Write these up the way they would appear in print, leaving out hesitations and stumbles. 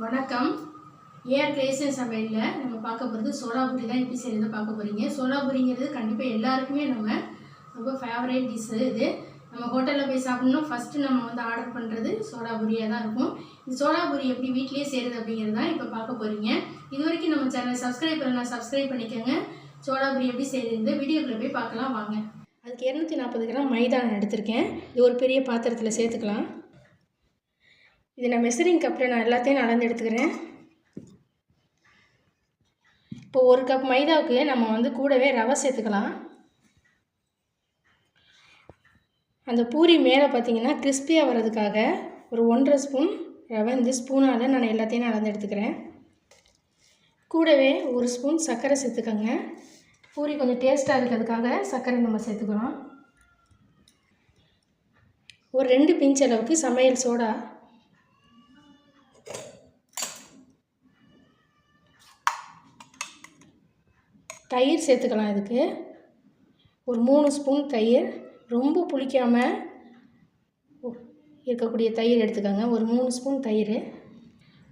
வணக்கம். AR creation சமையலில் நம்ம பார்க்க போகிறது சோளாபூரி தான் எப்படி செய்யறது பார்க்க போகிறீங்க. சோளாபூரிங்கிறது கண்டிப்பாக எல்லாருக்குமே ரொம்ப ஃபேவரேட் டிஷ்ஷு. இது நம்ம ஹோட்டலில் போய் சாப்பிட்ணும் ஃபஸ்ட்டு நம்ம ஆர்டர் பண்ணுறது சோளாபூரியாக தான் இருக்கும். இந்த சோளாபூரி எப்படி வீட்டிலேயே செய்கிறது அப்படிங்கிறது தான் இப்போ பார்க்க போகிறீங்க. இது வரைக்கும் நம்ம சேனலை சப்ஸ்கிரைப் பண்ணலாம், சப்ஸ்கிரைப் பண்ணிக்கோங்க. சோளாபூரி எப்படி செய்கிறது வீடியோக்குள்ளே போய் பார்க்கலாம் வாங்க. அதுக்கு 240 கிராம் மைதா நான் எடுத்திருக்கேன். இது ஒரு பெரிய பாத்திரத்தில் சேர்த்துக்கலாம். இது நான் மெஷரிங் கப்பில் நான் எல்லாத்தையும் அளந்து எடுத்துக்கிறேன். இப்போ 1 கப் மைதாவுக்கு நம்ம கூடவே ரவை சேர்த்துக்கலாம். அந்த பூரி மேலே பார்த்திங்கன்னா கிறிஸ்பியாக வர்றதுக்காக ஒரு 1.5 ஸ்பூன் ரவை இந்த ஸ்பூனால் நான் எல்லாத்தையும் அளந்து எடுத்துக்கிறேன். கூடவே 1 ஸ்பூன் சர்க்கரை சேர்த்துக்கோங்க. பூரி கொஞ்சம் டேஸ்ட்டாக இருக்கிறதுக்காக சர்க்கரை நம்ம சேர்த்துக்கிறோம். ஒரு 2 பிஞ்ச் அளவுக்கு சமையல் சோடா, தயிர் சேர்த்துக்கலாம். இதுக்கு ஒரு 3 ஸ்பூன் தயிர், ரொம்ப புளிக்காமல் இருக்கக்கூடிய தயிர் எடுத்துக்கோங்க. ஒரு 3 ஸ்பூன் தயிர்.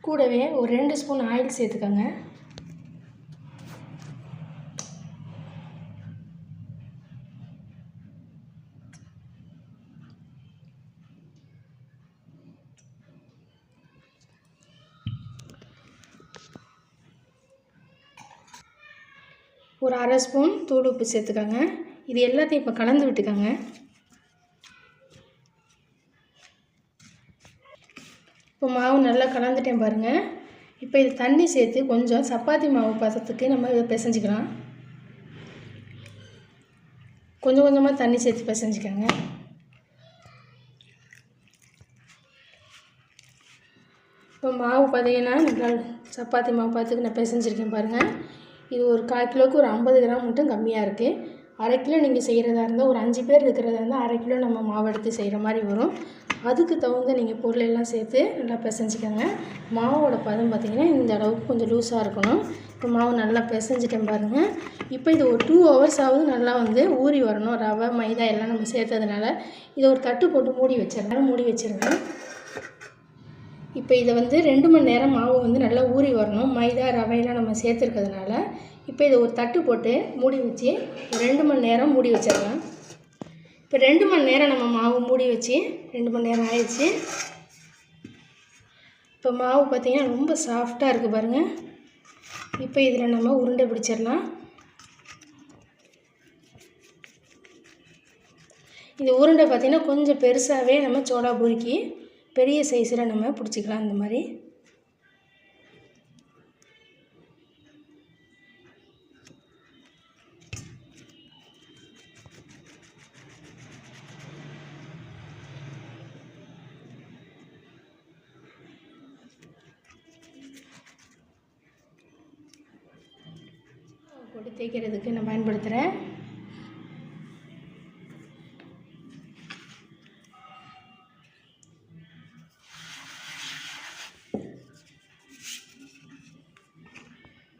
கூடவே ஒரு 2 ஸ்பூன் ஆயில் சேர்த்துக்கோங்க. ஒரு 1/2 ஸ்பூன் தூள் உப்பு சேர்த்துக்கோங்க. இது எல்லாத்தையும் இப்போ கலந்து விட்டுக்கோங்க. இப்போ மாவு நல்லா கலந்துட்டேன் பாருங்கள். இப்போ இது தண்ணி சேர்த்து கொஞ்சம் சப்பாத்தி மாவு பதத்துக்கு நம்ம இதை பிசைஞ்சிக்கலாம். கொஞ்சம் கொஞ்சமாக தண்ணி சேர்த்து பிசைஞ்சிக்கோங்க. இப்போ மாவு பார்த்தீங்கன்னா நல்லா சப்பாத்தி மாவு பார்த்துக்கு நான் பிசைஞ்சிருக்கேன் பாருங்கள். இது ஒரு 1/4 கிலோவுக்கு ஒரு 50 கிராம் மட்டும் கம்மியாக இருக்குது. 1/2 கிலோ நீங்கள் செய்கிறதா இருந்தால், ஒரு 5 பேர் இருக்கிறதா இருந்தால் 1/2 கிலோ நம்ம மாவு எடுத்து செய்கிற மாதிரி வரும். அதுக்கு தகுந்த நீங்கள் பொருள் எல்லாம் சேர்த்து நல்லா பிசைஞ்சிக்கோங்க. மாவோட பதம் பார்த்திங்கன்னா இந்த அளவுக்கு கொஞ்சம் லூஸாக இருக்கணும். இப்போ மாவு நல்லா பிசைஞ்சிட்டேன் பாருங்கள். இப்போ இது ஒரு 2 ஹவர்ஸாவது நல்லா ஊறி வரணும். ரவை மைதா எல்லாம் நம்ம சேர்த்ததுனால இதை ஒரு தட்டு போட்டு மூடி வச்சிருங்க. இப்போ இதை 2 மணி நேரம் மாவு நல்லா ஊறி வரணும். மைதா ரவையெல்லாம் நம்ம சேர்த்துருக்கிறதுனால இப்போ இதை ஒரு தட்டு போட்டு மூடி வச்சு 2 மணி நேரம் மூடி வச்சிடலாம். இப்போ 2 மணி நேரம் நம்ம மாவு மூடி வச்சு 2 மணி நேரம் ஆயிடுச்சு. இப்போ மாவு பார்த்திங்கன்னா ரொம்ப சாஃப்டாக இருக்குது பாருங்கள். இப்போ இதில் நம்ம உருண்டை பிடிச்சிடலாம். இது உருண்டை பார்த்திங்கன்னா கொஞ்சம் பெருசாகவே நம்ம சோளாபூரிக்கு பெரிய சைஸில் நம்ம பிடிச்சிக்கலாம். இந்த மாதிரி போட்டு தேய்க்கிறதுக்கு நான் பயன்படுத்துகிறேன்.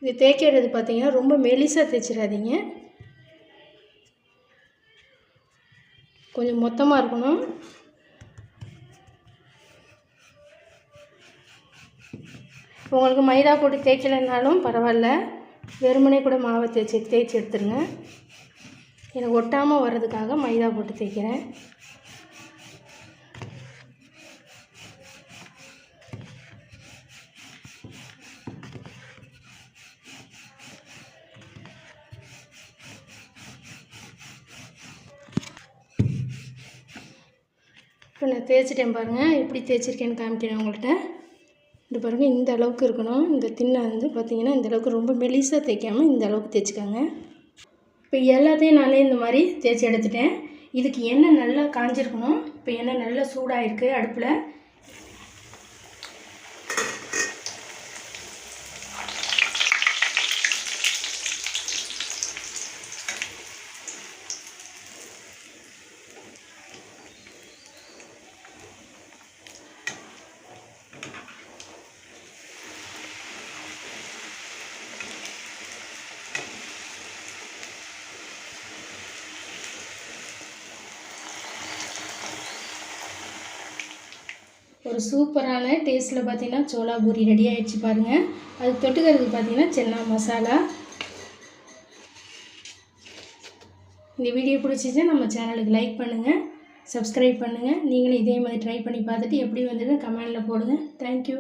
இது தேய்க்கிறது பார்த்திங்கன்னா ரொம்ப மெலிசாக தேய்ச்சிடாதீங்க, கொஞ்சம் மொத்தமாக இருக்கணும். உங்களுக்கு மைதா போட்டு தேய்க்கலைன்னாலும் பரவாயில்ல, வெறுமனே கூட மாவை தேய்ச்சி எடுத்துருங்க. எனக்கு ஒட்டாமல் வர்றதுக்காக மைதா போட்டு தேய்க்கிறேன். இப்போ நான் தேய்ச்சிட்டேன் பாருங்கள். எப்படி தேய்ச்சிருக்கேன்னு காமிக்கிறேன் உங்கள்கிட்ட. இந்த பாருங்கள், இந்த அளவுக்கு இருக்கணும். இந்த திண்ணை பார்த்திங்கன்னா இந்த அளவுக்கு ரொம்ப மெலிசாக தேய்க்காமல் இந்த அளவுக்கு தேய்ச்சிக்கோங்க. இப்போ எல்லாத்தையும் நானே இந்த மாதிரி தேய்ச்சி எடுத்துட்டேன். இதுக்கு எண்ணெய் நல்லா காஞ்சிருக்கணும். இப்போ எண்ணெய் நல்லா சூடாகிருக்கு அடுப்பில். சூப்பரான டேஸ்ட்டில் பார்த்தீங்கன்னா சோளா பூரி ரெடி ஆகிடுச்சு பாருங்கள். அதுக்கு தொட்டுக்கிறதுக்கு பார்த்தீங்கன்னா சென்னா மசாலா. இந்த வீடியோ பிடிச்சிச்சுன்னா நம்ம சேனலுக்கு லைக் பண்ணுங்கள், சப்ஸ்கிரைப் பண்ணுங்கள். நீங்களும் இதே மாதிரி ட்ரை பண்ணி பார்த்துட்டு எப்படி வந்ததுன்னு கமெண்டில் போடுங்க. தேங்க்யூ.